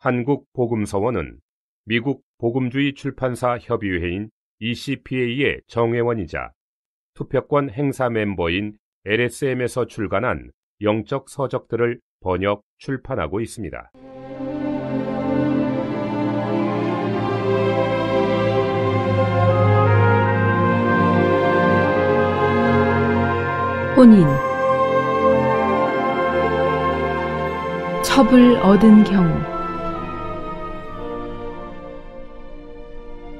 한국복음서원은 미국 복음주의 출판사 협의회인 ECPA의 정회원이자 투표권 행사 멤버인 LSM에서 출간한 영적 서적들을 번역, 출판하고 있습니다. 혼인, 첩을 얻은 경우.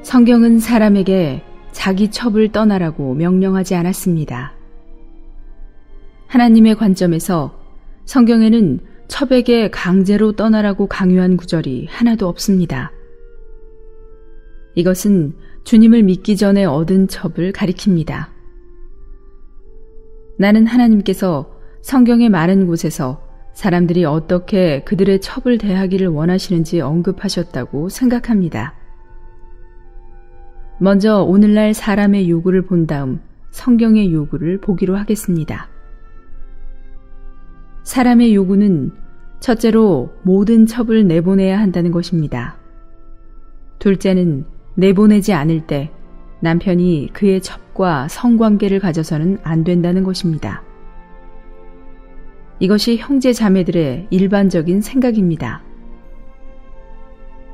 성경은 사람에게 자기 첩을 떠나라고 명령하지 않았습니다. 하나님의 관점에서 성경에는 첩에게 강제로 떠나라고 강요한 구절이 하나도 없습니다. 이것은 주님을 믿기 전에 얻은 첩을 가리킵니다. 나는 하나님께서 성경의 많은 곳에서 사람들이 어떻게 그들의 첩을 대하기를 원하시는지 언급하셨다고 생각합니다. 먼저 오늘날 사람의 요구를 본 다음 성경의 요구를 보기로 하겠습니다. 사람의 요구는 첫째로 모든 첩을 내보내야 한다는 것입니다. 둘째는 내보내지 않을 때 남편이 그의 첩과 성관계를 가져서는 안 된다는 것입니다. 이것이 형제 자매들의 일반적인 생각입니다.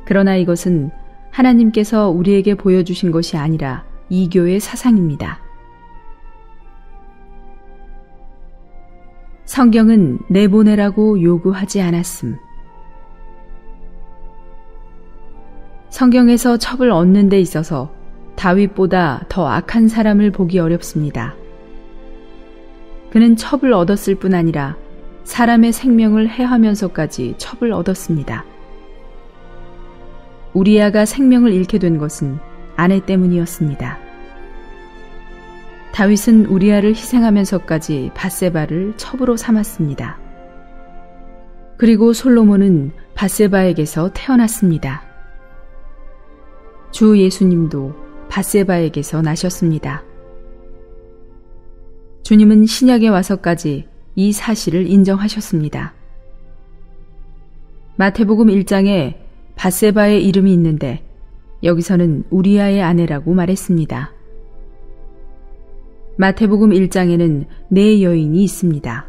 그러나 이것은 하나님께서 우리에게 보여주신 것이 아니라 이교의 사상입니다. 성경은 내보내라고 요구하지 않았음. 성경에서 첩을 얻는 데 있어서 다윗보다 더 악한 사람을 보기 어렵습니다. 그는 첩을 얻었을 뿐 아니라 사람의 생명을 해하면서까지 첩을 얻었습니다. 우리아가 생명을 잃게 된 것은 아내 때문이었습니다. 다윗은 우리아를 희생하면서까지 밧세바를 첩으로 삼았습니다. 그리고 솔로몬은 밧세바에게서 태어났습니다. 주 예수님도 밧세바에게서 나셨습니다. 주님은 신약에 와서까지 이 사실을 인정하셨습니다. 마태복음 1장에 밧세바의 이름이 있는데 여기서는 우리아의 아내라고 말했습니다. 마태복음 1장에는 4여인이 있습니다.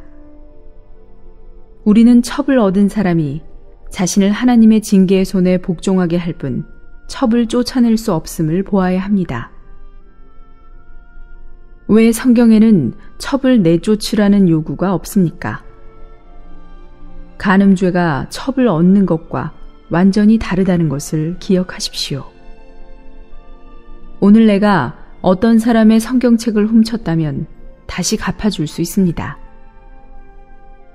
우리는 첩을 얻은 사람이 자신을 하나님의 징계의 손에 복종하게 할 뿐 첩을 쫓아낼 수 없음을 보아야 합니다. 왜 성경에는 첩을 내쫓으라는 요구가 없습니까? 간음죄가 첩을 얻는 것과 완전히 다르다는 것을 기억하십시오. 오늘 내가 어떤 사람의 성경책을 훔쳤다면 다시 갚아줄 수 있습니다.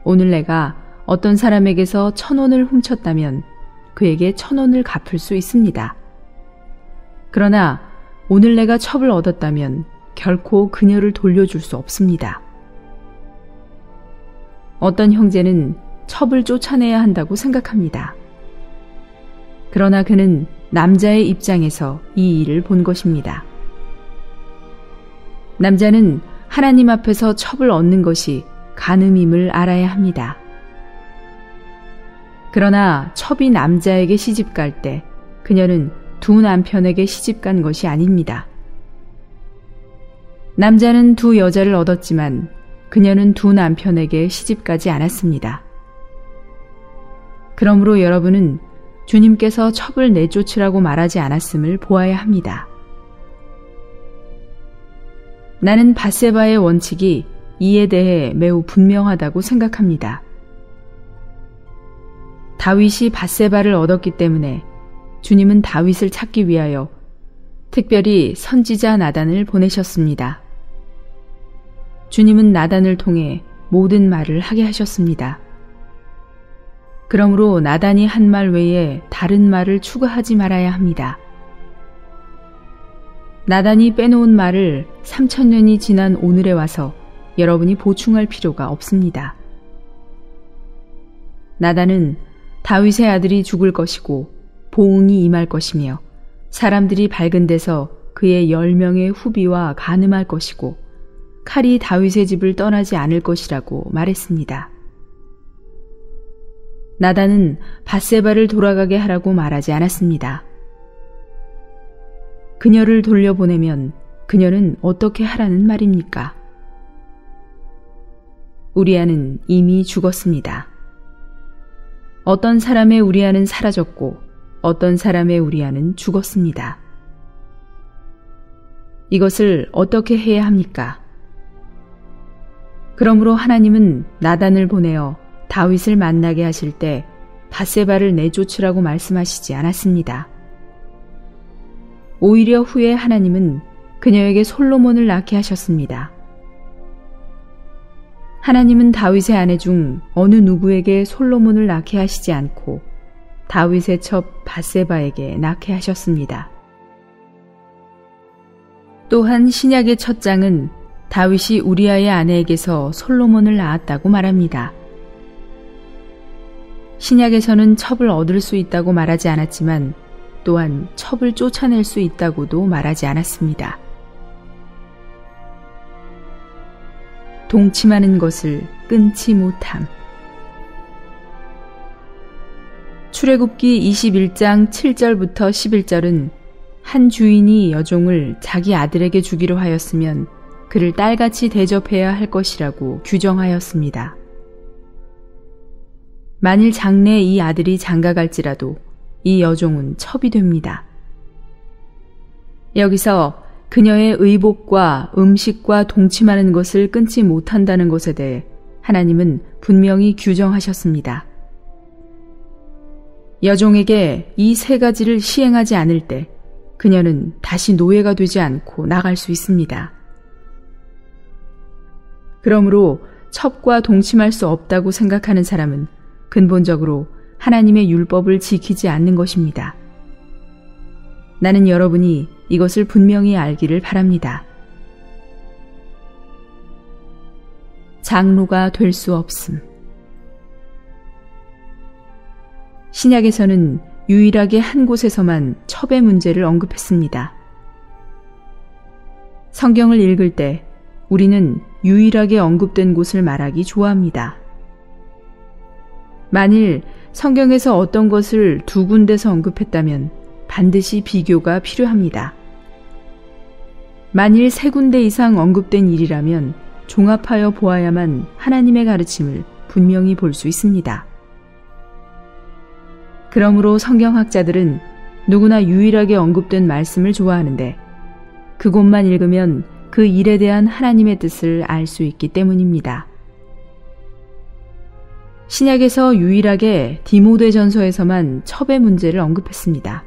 오늘 내가 어떤 사람에게서 1,000원을 훔쳤다면 그에게 1,000원을 갚을 수 있습니다. 그러나 오늘 내가 첩을 얻었다면 결코 그녀를 돌려줄 수 없습니다. 어떤 형제는 첩을 쫓아내야 한다고 생각합니다. 그러나 그는 남자의 입장에서 이 일을 본 것입니다. 남자는 하나님 앞에서 첩을 얻는 것이 간음임을 알아야 합니다. 그러나 첩이 남자에게 시집갈 때 그녀는 두 남편에게 시집간 것이 아닙니다. 남자는 두 여자를 얻었지만 그녀는 두 남편에게 시집가지 않았습니다. 그러므로 여러분은 주님께서 첩을 내쫓으라고 말하지 않았음을 보아야 합니다. 나는 밧세바의 원칙이 이에 대해 매우 분명하다고 생각합니다. 다윗이 밧세바를 얻었기 때문에 주님은 다윗을 찾기 위하여 특별히 선지자 나단을 보내셨습니다. 주님은 나단을 통해 모든 말을 하게 하셨습니다. 그러므로 나단이 한 말 외에 다른 말을 추가하지 말아야 합니다. 나단이 빼놓은 말을 3000년이 지난 오늘에 와서 여러분이 보충할 필요가 없습니다. 나단은 다윗의 아들이 죽을 것이고 보응이 임할 것이며 사람들이 밝은 데서 그의 10명의 후비와 간음할 것이고 칼이 다윗의 집을 떠나지 않을 것이라고 말했습니다. 나단은 밧세바를 돌아가게 하라고 말하지 않았습니다. 그녀를 돌려보내면 그녀는 어떻게 하라는 말입니까? 우리아는 이미 죽었습니다. 어떤 사람의 우리아는 사라졌고 어떤 사람의 우리아는 죽었습니다. 이것을 어떻게 해야 합니까? 그러므로 하나님은 나단을 보내어 다윗을 만나게 하실 때 밧세바를 내쫓으라고 말씀하시지 않았습니다. 오히려 후에 하나님은 그녀에게 솔로몬을 낳게 하셨습니다. 하나님은 다윗의 아내 중 어느 누구에게 솔로몬을 낳게 하시지 않고 다윗의 첩 밧세바에게 낳게 하셨습니다. 또한 신약의 첫 장은 다윗이 우리아의 아내에게서 솔로몬을 낳았다고 말합니다. 신약에서는 첩을 얻을 수 있다고 말하지 않았지만 또한 첩을 쫓아낼 수 있다고도 말하지 않았습니다. 동침하는 것을 끊지 못함. 출애굽기 21장 7절부터 11절은 한 주인이 여종을 자기 아들에게 주기로 하였으면 그를 딸같이 대접해야 할 것이라고 규정하였습니다. 만일 장래에 이 아들이 장가갈지라도 이 여종은 첩이 됩니다. 여기서 그녀의 의복과 음식과 동침하는 것을 끊지 못한다는 것에 대해 하나님은 분명히 규정하셨습니다. 여종에게 이 세 가지를 시행하지 않을 때 그녀는 다시 노예가 되지 않고 나갈 수 있습니다. 그러므로 첩과 동침할 수 없다고 생각하는 사람은 근본적으로 하나님의 율법을 지키지 않는 것입니다. 나는 여러분이 이것을 분명히 알기를 바랍니다. 장로가 될 수 없음. 신약에서는 유일하게 한 곳에서만 첩의 문제를 언급했습니다. 성경을 읽을 때 우리는 유일하게 언급된 곳을 말하기 좋아합니다. 만일 성경에서 어떤 것을 두 군데서 언급했다면 반드시 비교가 필요합니다. 만일 세 군데 이상 언급된 일이라면 종합하여 보아야만 하나님의 가르침을 분명히 볼 수 있습니다. 그러므로 성경학자들은 누구나 유일하게 언급된 말씀을 좋아하는데 그곳만 읽으면 그 일에 대한 하나님의 뜻을 알 수 있기 때문입니다. 신약에서 유일하게 디모데전서에서만 첩의 문제를 언급했습니다.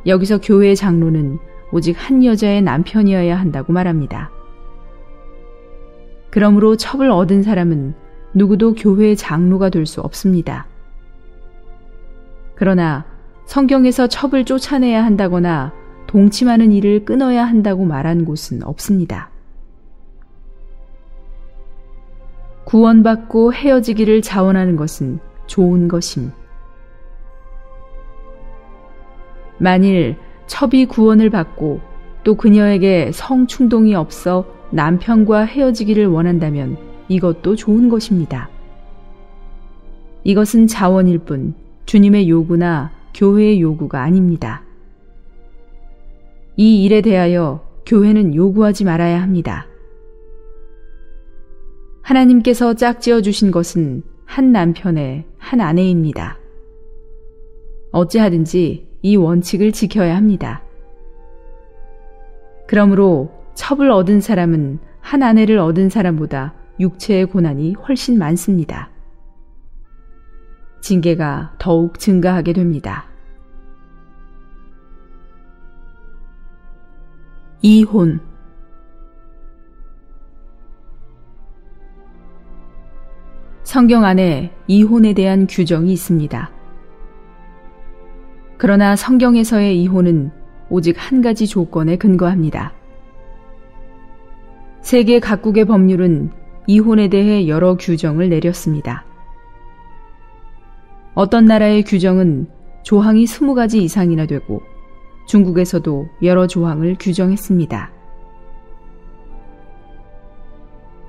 여기서 교회의 장로는 오직 한 여자의 남편이어야 한다고 말합니다. 그러므로 첩을 얻은 사람은 누구도 교회의 장로가 될 수 없습니다. 그러나 성경에서 첩을 쫓아내야 한다거나 동침하는 일을 끊어야 한다고 말한 곳은 없습니다. 구원받고 헤어지기를 자원하는 것은 좋은 것임. 만일 첩이 구원을 받고 또 그녀에게 성충동이 없어 남편과 헤어지기를 원한다면 이것도 좋은 것입니다. 이것은 자원일 뿐 주님의 요구나 교회의 요구가 아닙니다. 이 일에 대하여 교회는 요구하지 말아야 합니다. 하나님께서 짝지어 주신 것은 한 남편의 한 아내입니다. 어찌하든지 이 원칙을 지켜야 합니다. 그러므로 첩을 얻은 사람은 한 아내를 얻은 사람보다 육체의 고난이 훨씬 많습니다. 징계가 더욱 증가하게 됩니다. 이혼. 성경 안에 이혼에 대한 규정이 있습니다. 그러나 성경에서의 이혼은 오직 한 가지 조건에 근거합니다. 세계 각국의 법률은 이혼에 대해 여러 규정을 내렸습니다. 어떤 나라의 규정은 조항이 20가지 이상이나 되고 중국에서도 여러 조항을 규정했습니다.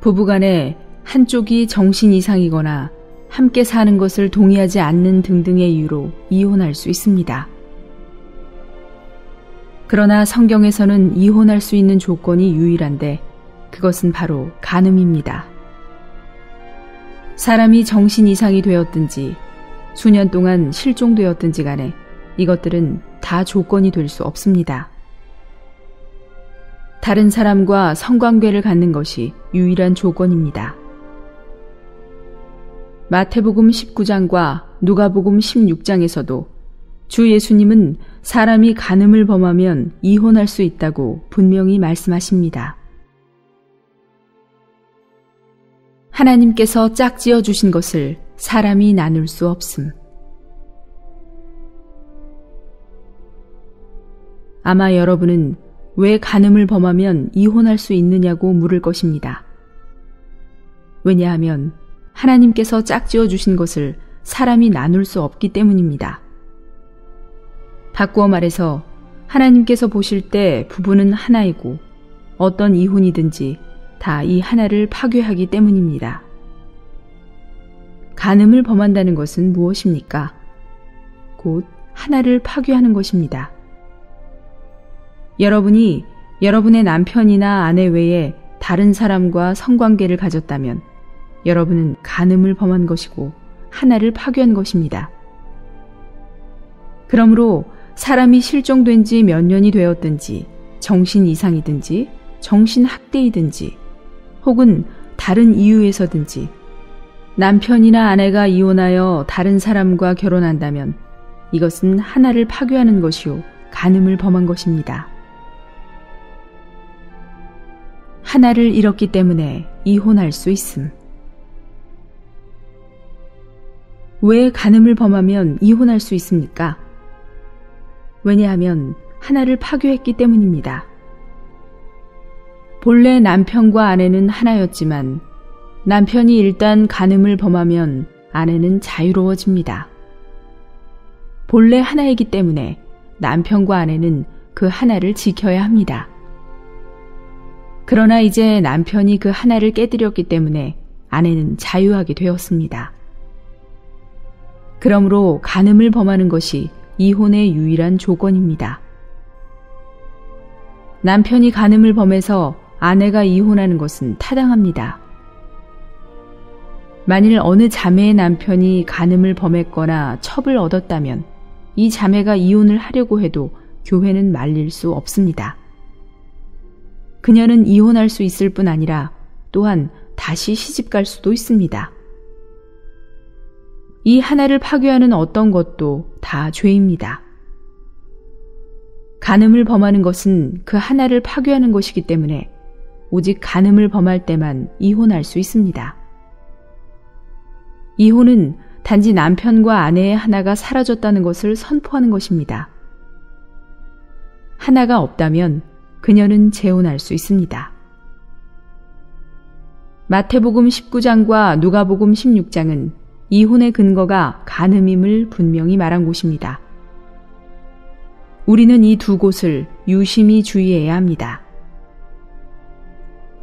부부간에 한쪽이 정신 이상이거나 함께 사는 것을 동의하지 않는 등등의 이유로 이혼할 수 있습니다. 그러나 성경에서는 이혼할 수 있는 조건이 유일한데 그것은 바로 간음입니다. 사람이 정신 이상이 되었든지 수년 동안 실종되었든지 간에 이것들은 다 조건이 될 수 없습니다. 다른 사람과 성관계를 갖는 것이 유일한 조건입니다. 마태복음 19장과 누가복음 16장에서도 주 예수님은 사람이 간음을 범하면 이혼할 수 있다고 분명히 말씀하십니다. 하나님께서 짝지어 주신 것을 사람이 나눌 수 없음. 아마 여러분은 왜 간음을 범하면 이혼할 수 있느냐고 물을 것입니다. 왜냐하면 하나님께서 짝지어 주신 것을 사람이 나눌 수 없기 때문입니다. 바꾸어 말해서 하나님께서 보실 때 부부는 하나이고 어떤 이혼이든지 다 이 하나를 파괴하기 때문입니다. 간음을 범한다는 것은 무엇입니까? 곧 하나를 파괴하는 것입니다. 여러분이 여러분의 남편이나 아내 외에 다른 사람과 성관계를 가졌다면 여러분은 간음을 범한 것이고 하나를 파괴한 것입니다. 그러므로 사람이 실종된 지 몇 년이 되었든지 정신 이상이든지 정신학대이든지 혹은 다른 이유에서든지 남편이나 아내가 이혼하여 다른 사람과 결혼한다면 이것은 하나를 파괴하는 것이요 간음을 범한 것입니다. 하나를 잃었기 때문에 이혼할 수 있음. 왜 간음을 범하면 이혼할 수 있습니까? 왜냐하면 하나를 파괴했기 때문입니다. 본래 남편과 아내는 하나였지만 남편이 일단 간음을 범하면 아내는 자유로워집니다. 본래 하나이기 때문에 남편과 아내는 그 하나를 지켜야 합니다. 그러나 이제 남편이 그 하나를 깨뜨렸기 때문에 아내는 자유하게 되었습니다. 그러므로 간음을 범하는 것이 이혼의 유일한 조건입니다. 남편이 간음을 범해서 아내가 이혼하는 것은 타당합니다. 만일 어느 자매의 남편이 간음을 범했거나 첩을 얻었다면 이 자매가 이혼을 하려고 해도 교회는 말릴 수 없습니다. 그녀는 이혼할 수 있을 뿐 아니라 또한 다시 시집갈 수도 있습니다. 이 하나를 파괴하는 어떤 것도 다 죄입니다. 간음을 범하는 것은 그 하나를 파괴하는 것이기 때문에 오직 간음을 범할 때만 이혼할 수 있습니다. 이혼은 단지 남편과 아내의 하나가 사라졌다는 것을 선포하는 것입니다. 하나가 없다면 그녀는 재혼할 수 있습니다. 마태복음 19장과 누가복음 16장은 이혼의 근거가 간음임을 분명히 말한 곳입니다. 우리는 이 두 곳을 유심히 주의해야 합니다.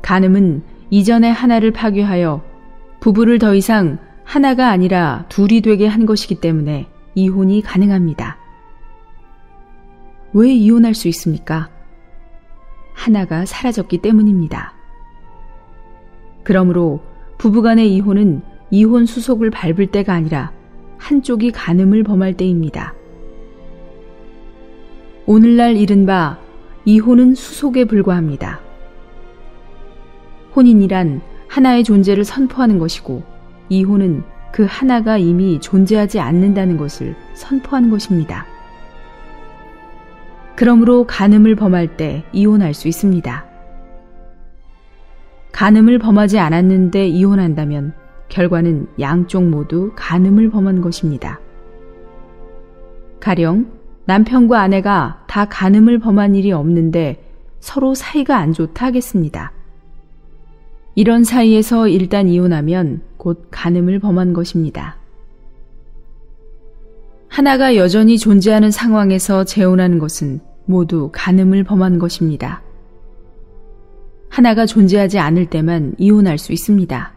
간음은 이전의 하나를 파괴하여 부부를 더 이상 하나가 아니라 둘이 되게 한 것이기 때문에 이혼이 가능합니다. 왜 이혼할 수 있습니까? 하나가 사라졌기 때문입니다. 그러므로 부부간의 이혼은 이혼 수속을 밟을 때가 아니라 한쪽이 간음을 범할 때입니다. 오늘날 이른바 이혼은 수속에 불과합니다. 혼인이란 하나의 존재를 선포하는 것이고 이혼은 그 하나가 이미 존재하지 않는다는 것을 선포하는 것입니다. 그러므로 간음을 범할 때 이혼할 수 있습니다. 간음을 범하지 않았는데 이혼한다면 결과는 양쪽 모두 간음을 범한 것입니다. 가령 남편과 아내가 다 간음을 범한 일이 없는데 서로 사이가 안 좋다 하겠습니다. 이런 사이에서 일단 이혼하면 곧 간음을 범한 것입니다. 하나가 여전히 존재하는 상황에서 재혼하는 것은 모두 간음을 범한 것입니다. 하나가 존재하지 않을 때만 이혼할 수 있습니다.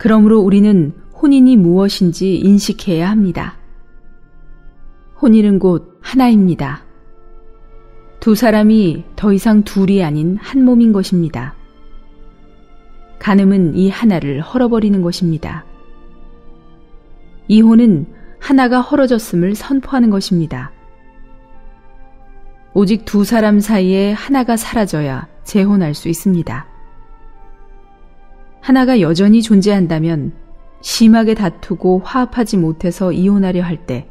그러므로 우리는 혼인이 무엇인지 인식해야 합니다. 혼인은 곧 하나입니다. 두 사람이 더 이상 둘이 아닌 한 몸인 것입니다. 간음은 이 하나를 헐어버리는 것입니다. 이혼은 하나가 헐어졌음을 선포하는 것입니다. 오직 두 사람 사이에 하나가 사라져야 재혼할 수 있습니다. 하나가 여전히 존재한다면 심하게 다투고 화합하지 못해서 이혼하려 할 때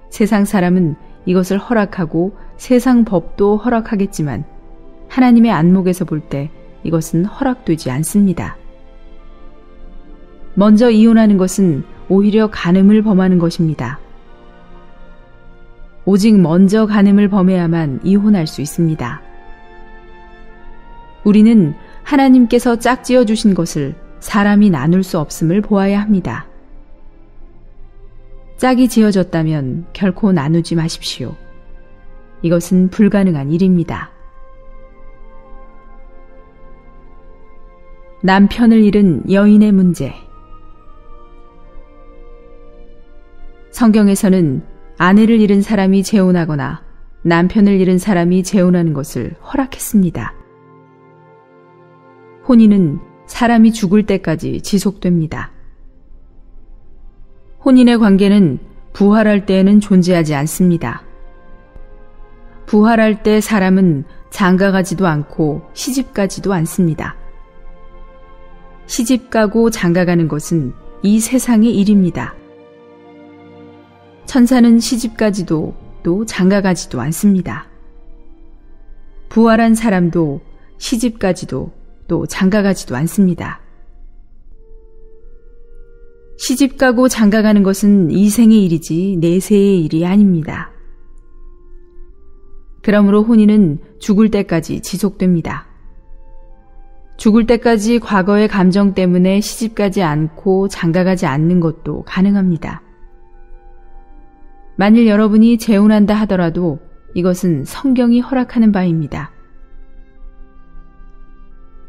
세상 사람은 이것을 허락하고 세상 법도 허락하겠지만 하나님의 안목에서 볼 때 이것은 허락되지 않습니다. 먼저 이혼하는 것은 오히려 간음을 범하는 것입니다. 오직 먼저 간음을 범해야만 이혼할 수 있습니다. 우리는 하나님께서 짝지어 주신 것을 사람이 나눌 수 없음을 보아야 합니다. 짝이 지어졌다면 결코 나누지 마십시오. 이것은 불가능한 일입니다. 남편을 잃은 여인의 문제. 성경에서는 아내를 잃은 사람이 재혼하거나 남편을 잃은 사람이 재혼하는 것을 허락했습니다. 혼인은 사람이 죽을 때까지 지속됩니다. 혼인의 관계는 부활할 때에는 존재하지 않습니다. 부활할 때 사람은 장가가지도 않고 시집가지도 않습니다. 시집가고 장가가는 것은 이 세상의 일입니다. 천사는 시집가지도 또 장가가지도 않습니다. 부활한 사람도 시집가지도 또 장가가지도 않습니다. 시집가고 장가가는 것은 이 생의 일이지 내세의 일이 아닙니다. 그러므로 혼인은 죽을 때까지 지속됩니다. 죽을 때까지 과거의 감정 때문에 시집가지 않고 장가가지 않는 것도 가능합니다. 만일 여러분이 재혼한다 하더라도 이것은 성경이 허락하는 바입니다.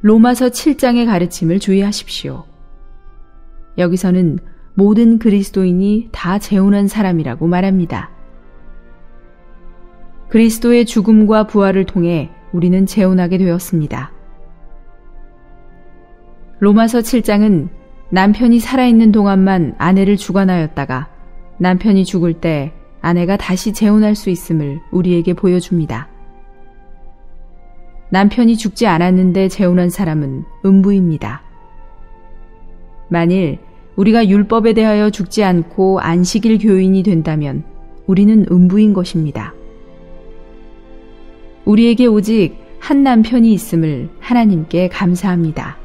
로마서 7장의 가르침을 주의하십시오. 여기서는 모든 그리스도인이 다 재혼한 사람이라고 말합니다. 그리스도의 죽음과 부활을 통해 우리는 재혼하게 되었습니다. 로마서 7장은 남편이 살아있는 동안만 아내를 주관하였다가 남편이 죽을 때 아내가 다시 재혼할 수 있음을 우리에게 보여줍니다. 남편이 죽지 않았는데 재혼한 사람은 음부입니다. 만일 우리가 율법에 대하여 죽지 않고 안식일 교인이 된다면 우리는 음부인 것입니다. 우리에게 오직 한 남편이 있음을 하나님께 감사합니다.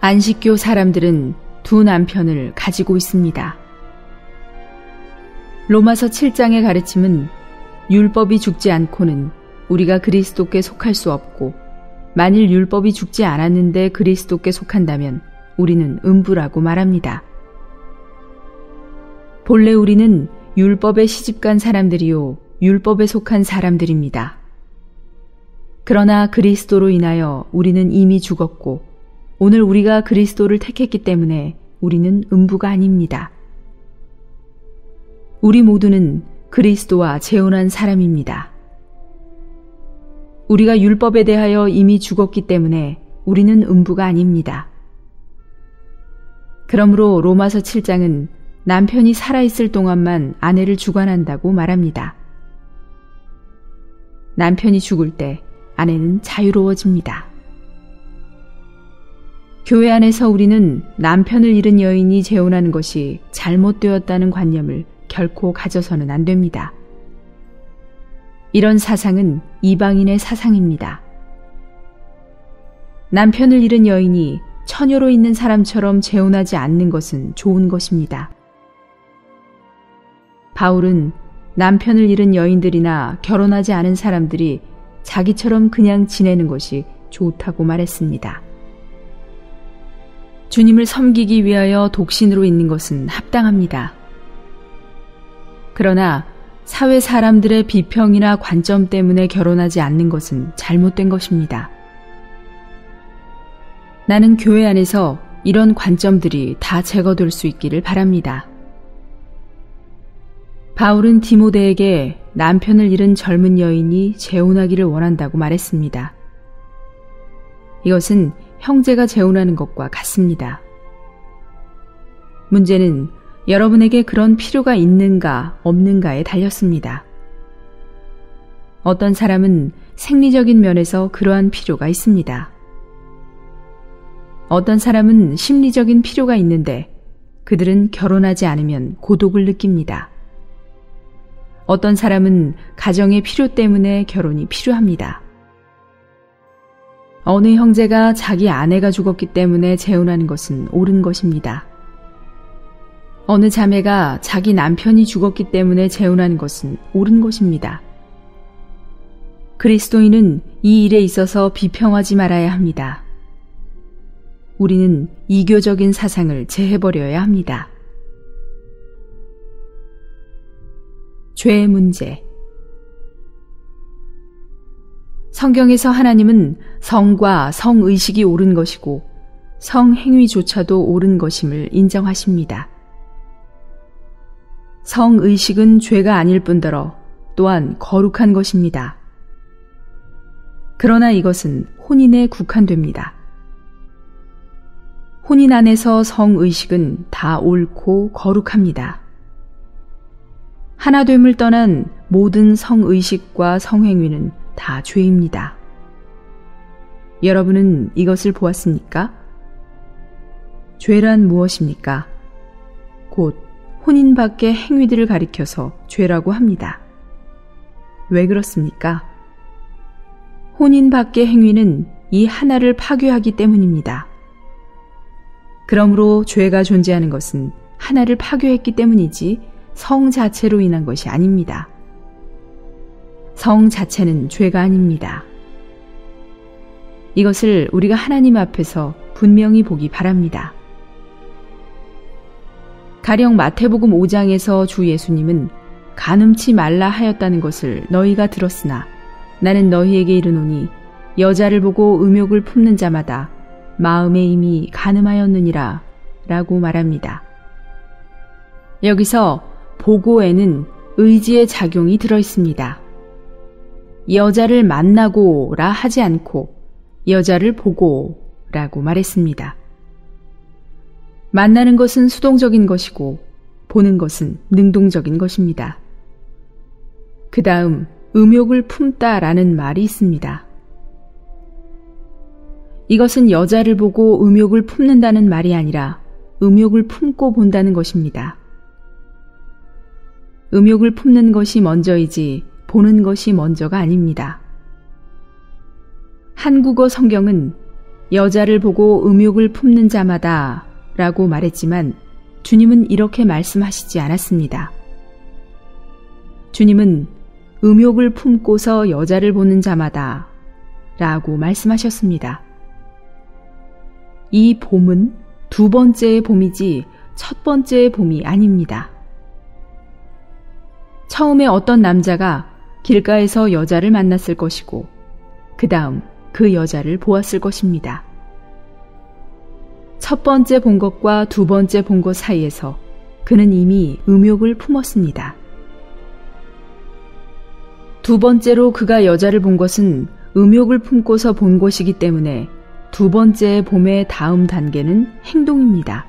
안식교 사람들은 두 남편을 가지고 있습니다. 로마서 7장의 가르침은 율법이 죽지 않고는 우리가 그리스도께 속할 수 없고 만일 율법이 죽지 않았는데 그리스도께 속한다면 우리는 음부라고 말합니다. 본래 우리는 율법에 시집간 사람들이요 율법에 속한 사람들입니다. 그러나 그리스도로 인하여 우리는 이미 죽었고 오늘 우리가 그리스도를 택했기 때문에 우리는 음부가 아닙니다. 우리 모두는 그리스도와 재혼한 사람입니다. 우리가 율법에 대하여 이미 죽었기 때문에 우리는 음부가 아닙니다. 그러므로 로마서 7장은 남편이 살아있을 동안만 아내를 주관한다고 말합니다. 남편이 죽을 때 아내는 자유로워집니다. 교회 안에서 우리는 남편을 잃은 여인이 재혼하는 것이 잘못되었다는 관념을 결코 가져서는 안 됩니다. 이런 사상은 이방인의 사상입니다. 남편을 잃은 여인이 처녀로 있는 사람처럼 재혼하지 않는 것은 좋은 것입니다. 바울은 남편을 잃은 여인들이나 결혼하지 않은 사람들이 자기처럼 그냥 지내는 것이 좋다고 말했습니다. 주님을 섬기기 위하여 독신으로 있는 것은 합당합니다. 그러나 사회 사람들의 비평이나 관점 때문에 결혼하지 않는 것은 잘못된 것입니다. 나는 교회 안에서 이런 관점들이 다 제거될 수 있기를 바랍니다. 바울은 디모데에게 남편을 잃은 젊은 여인이 재혼하기를 원한다고 말했습니다. 이것은 형제가 재혼하는 것과 같습니다. 문제는 여러분에게 그런 필요가 있는가 없는가에 달렸습니다. 어떤 사람은 생리적인 면에서 그러한 필요가 있습니다. 어떤 사람은 심리적인 필요가 있는데 그들은 결혼하지 않으면 고독을 느낍니다. 어떤 사람은 가정의 필요 때문에 결혼이 필요합니다. 어느 형제가 자기 아내가 죽었기 때문에 재혼하는 것은 옳은 것입니다. 어느 자매가 자기 남편이 죽었기 때문에 재혼하는 것은 옳은 것입니다. 그리스도인은 이 일에 있어서 비평하지 말아야 합니다. 우리는 이교적인 사상을 제해버려야 합니다. 죄의 문제. 성경에서 하나님은 성과 성의식이 옳은 것이고 성행위조차도 옳은 것임을 인정하십니다. 성의식은 죄가 아닐 뿐더러 또한 거룩한 것입니다. 그러나 이것은 혼인에 국한됩니다. 혼인 안에서 성의식은 다 옳고 거룩합니다. 하나됨을 떠난 모든 성의식과 성행위는 다 죄입니다. 여러분은 이것을 보았습니까? 죄란 무엇입니까? 곧 혼인 밖의 행위들을 가리켜서 죄라고 합니다. 왜 그렇습니까? 혼인 밖의 행위는 이 하나를 파괴하기 때문입니다. 그러므로 죄가 존재하는 것은 하나를 파괴했기 때문이지 성 자체로 인한 것이 아닙니다. 성 자체는 죄가 아닙니다. 이것을 우리가 하나님 앞에서 분명히 보기 바랍니다. 가령 마태복음 5장에서 주 예수님은 간음치 말라 하였다는 것을 너희가 들었으나 나는 너희에게 이르노니 여자를 보고 음욕을 품는 자마다 마음에 이미 간음하였느니라 라고 말합니다. 여기서 보고에는 의지의 작용이 들어 있습니다. 여자를 만나고라 하지 않고 여자를 보고라고 말했습니다. 만나는 것은 수동적인 것이고 보는 것은 능동적인 것입니다. 그 다음 음욕을 품다라는 말이 있습니다. 이것은 여자를 보고 음욕을 품는다는 말이 아니라 음욕을 품고 본다는 것입니다. 음욕을 품는 것이 먼저이지 보는 것이 먼저가 아닙니다. 한국어 성경은 여자를 보고 음욕을 품는 자마다 라고 말했지만 주님은 이렇게 말씀하시지 않았습니다. 주님은 음욕을 품고서 여자를 보는 자마다 라고 말씀하셨습니다. 이 봄은 두 번째의 봄이지 첫 번째의 봄이 아닙니다. 처음에 어떤 남자가 길가에서 여자를 만났을 것이고 그 다음 그 여자를 보았을 것입니다. 첫 번째 본 것과 두 번째 본 것 사이에서 그는 이미 음욕을 품었습니다. 두 번째로 그가 여자를 본 것은 음욕을 품고서 본 것이기 때문에 두 번째 봄의 다음 단계는 행동입니다.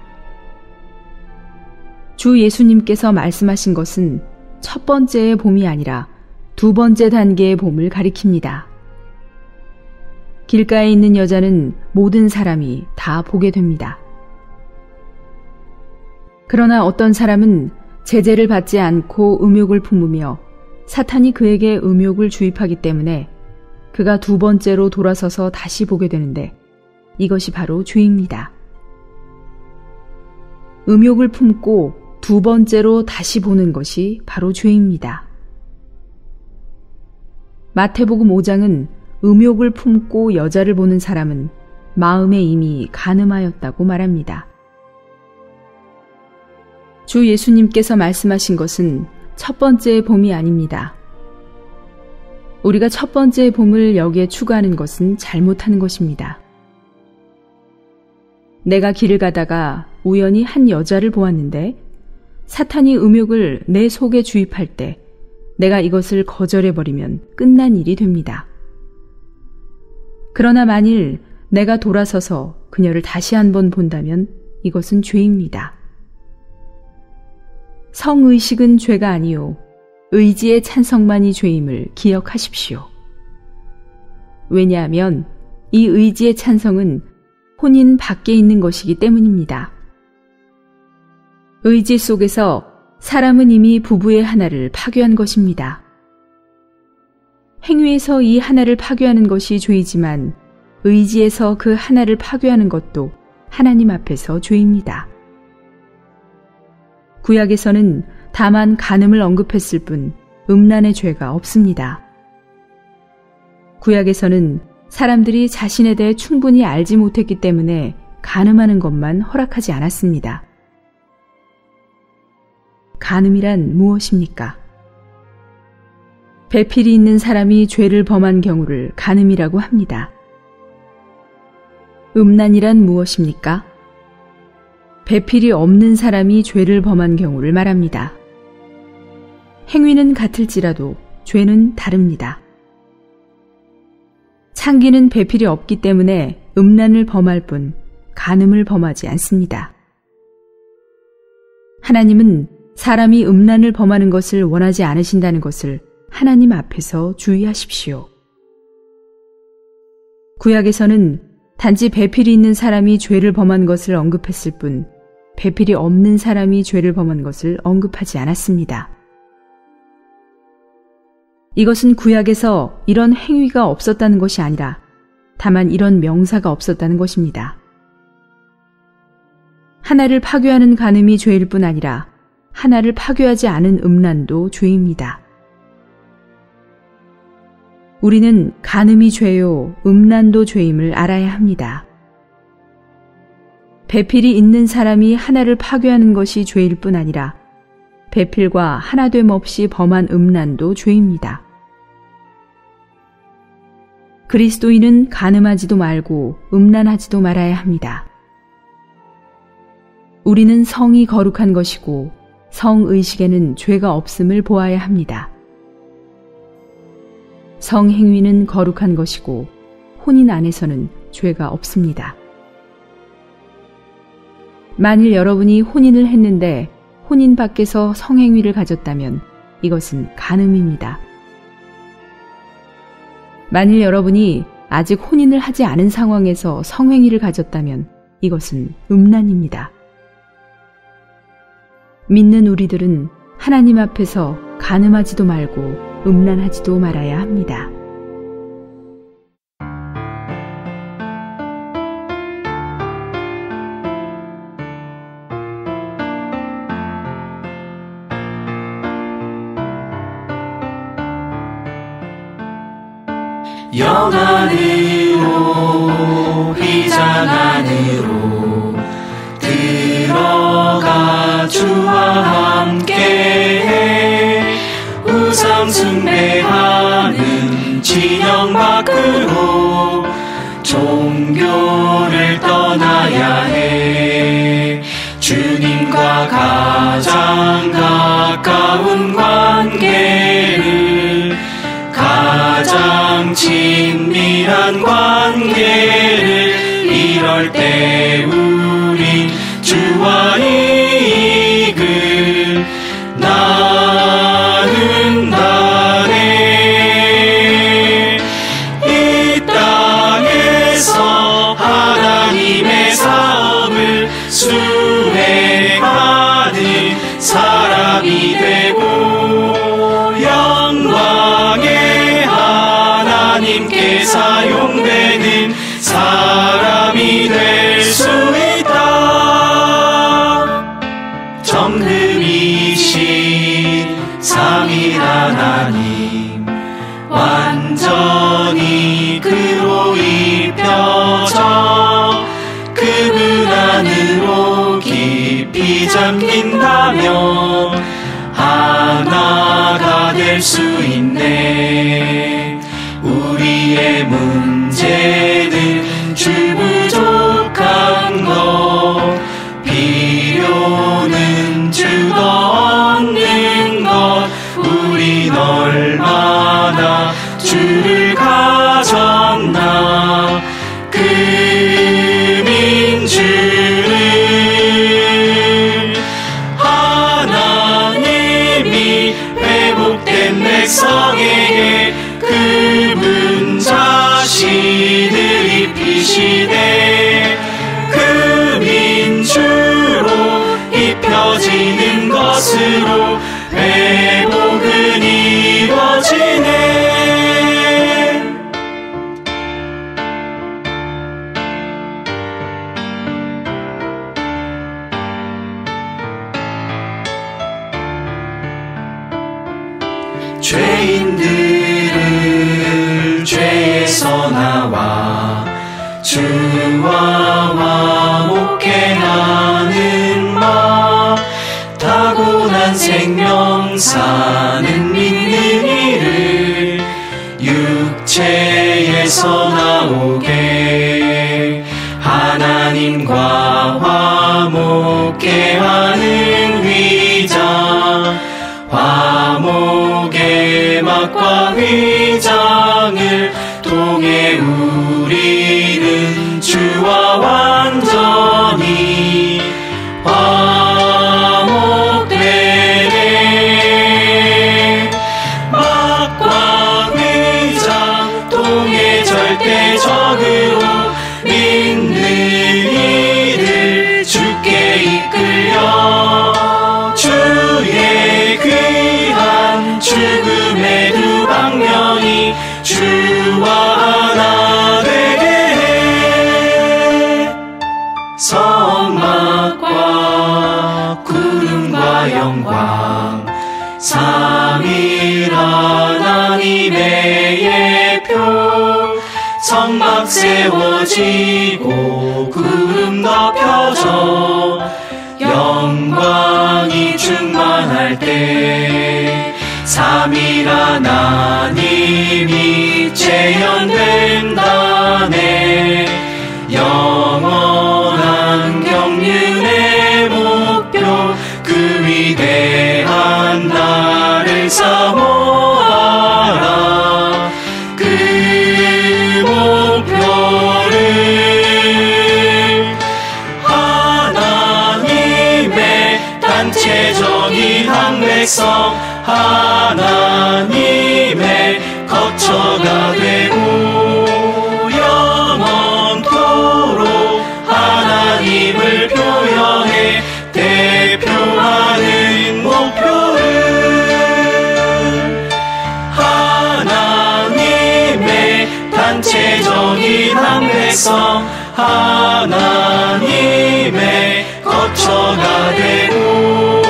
주 예수님께서 말씀하신 것은 첫 번째의 봄이 아니라 두 번째 단계의 봄을 가리킵니다. 길가에 있는 여자는 모든 사람이 다 보게 됩니다. 그러나 어떤 사람은 제재를 받지 않고 음욕을 품으며 사탄이 그에게 음욕을 주입하기 때문에 그가 두 번째로 돌아서서 다시 보게 되는데 이것이 바로 죄입니다. 음욕을 품고 두 번째로 다시 보는 것이 바로 죄입니다. 마태복음 5장은 음욕을 품고 여자를 보는 사람은 마음에 이미 간음하였다고 말합니다. 주 예수님께서 말씀하신 것은 첫 번째의 봄이 아닙니다. 우리가 첫 번째의 봄을 여기에 추가하는 것은 잘못하는 것입니다. 내가 길을 가다가 우연히 한 여자를 보았는데 사탄이 음욕을 내 속에 주입할 때 내가 이것을 거절해버리면 끝난 일이 됩니다. 그러나 만일 내가 돌아서서 그녀를 다시 한번 본다면 이것은 죄입니다. 성의식은 죄가 아니요 의지의 찬성만이 죄임을 기억하십시오. 왜냐하면 이 의지의 찬성은 혼인 밖에 있는 것이기 때문입니다. 의지 속에서 사람은 이미 부부의 하나를 파괴한 것입니다. 행위에서 이 하나를 파괴하는 것이 죄이지만 의지에서 그 하나를 파괴하는 것도 하나님 앞에서 죄입니다. 구약에서는 다만 간음을 언급했을 뿐 음란의 죄가 없습니다. 구약에서는 사람들이 자신에 대해 충분히 알지 못했기 때문에 간음하는 것만 허락하지 않았습니다. 간음이란 무엇입니까? 배필이 있는 사람이 죄를 범한 경우를 간음이라고 합니다. 음란이란 무엇입니까? 배필이 없는 사람이 죄를 범한 경우를 말합니다. 행위는 같을지라도 죄는 다릅니다. 창기는 배필이 없기 때문에 음란을 범할 뿐 간음을 범하지 않습니다. 하나님은 사람이 음란을 범하는 것을 원하지 않으신다는 것을 하나님 앞에서 주의하십시오. 구약에서는 단지 배필이 있는 사람이 죄를 범한 것을 언급했을 뿐 배필이 없는 사람이 죄를 범한 것을 언급하지 않았습니다. 이것은 구약에서 이런 행위가 없었다는 것이 아니라 다만 이런 명사가 없었다는 것입니다. 하나를 파괴하는 간음이 죄일 뿐 아니라 하나를 파괴하지 않은 음란도 죄입니다. 우리는 간음이 죄요, 음란도 죄임을 알아야 합니다. 배필이 있는 사람이 하나를 파괴하는 것이 죄일 뿐 아니라 배필과 하나됨 없이 범한 음란도 죄입니다. 그리스도인은 간음하지도 말고 음란하지도 말아야 합니다. 우리는 성이 거룩한 것이고 성의식에는 죄가 없음을 보아야 합니다. 성행위는 거룩한 것이고 혼인 안에서는 죄가 없습니다. 만일 여러분이 혼인을 했는데 혼인 밖에서 성행위를 가졌다면 이것은 간음입니다. 만일 여러분이 아직 혼인을 하지 않은 상황에서 성행위를 가졌다면 이것은 음란입니다. 믿는 우리들은 하나님 앞에서 간음하지도 말고 음란하지도 말아야 합니다. 영 안으로 휘장 안으로 들어가 주와 함께 우상 숭배하는 진영 밖으로 종교를 떠나야 해. 주님과 가장 가까운 관계를 가장 친밀한 관계를 이럴 때 우린 주와 이익을 나눈다네. 이 땅에서 하나님의 사업을 수행하는 사람이 되고 영광의 하나님께 사용되는 사람이 될 수 있다. 정금이신 삼위 하나님 완전히 그로 입혀져 그분 안으로 깊이 잠긴다면 하나가 될 수 있네. 우리의 문제는 주 부족한 것 이루어지는 것으로 회복은 이루어지네. 죄인들을 죄에서 나와 주와 화목해하는 마, 타고난 생명사는 믿는 이를 육체에서 나오게 하나님과 화목해하는 위장, 화목의 막과 위장을 통해 우리는 주와 완전히 화목되네. 막과 위장 통해 절대적으로 믿는 이를 주께 이끌려 주의 귀한 죽음의 두 방면이 주와 하나 되게 해. 성막과 구름과 영광, 삼일 하나님의 예표, 성막 세워지고 구름 덮여져 영광이 충만할 때 삼일 하나님이 재현된다네. 영원한 경륜의 목표, 그 위대한 날을 사모하라. 그 목표를 하나님의 단체적인 한 백성, 하나님의 거처가 되고 영원토록 하나님을 표현해 대표하는 목표를 하나님의 단체적인 한 백성, 하나님의 거처가 되고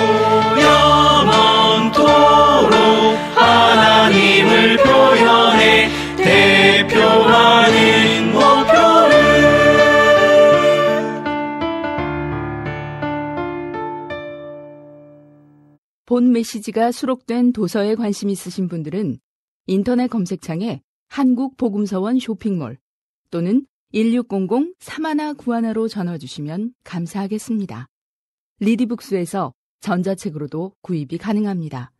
하나님을 표현해 대표하는 목표를. 본 메시지가 수록된 도서에 관심 있으신 분들은 인터넷 검색창에 한국복음서원 쇼핑몰 또는 1600-3191로 전화 주시면 감사하겠습니다. 리디북스에서 전자책으로도 구입이 가능합니다.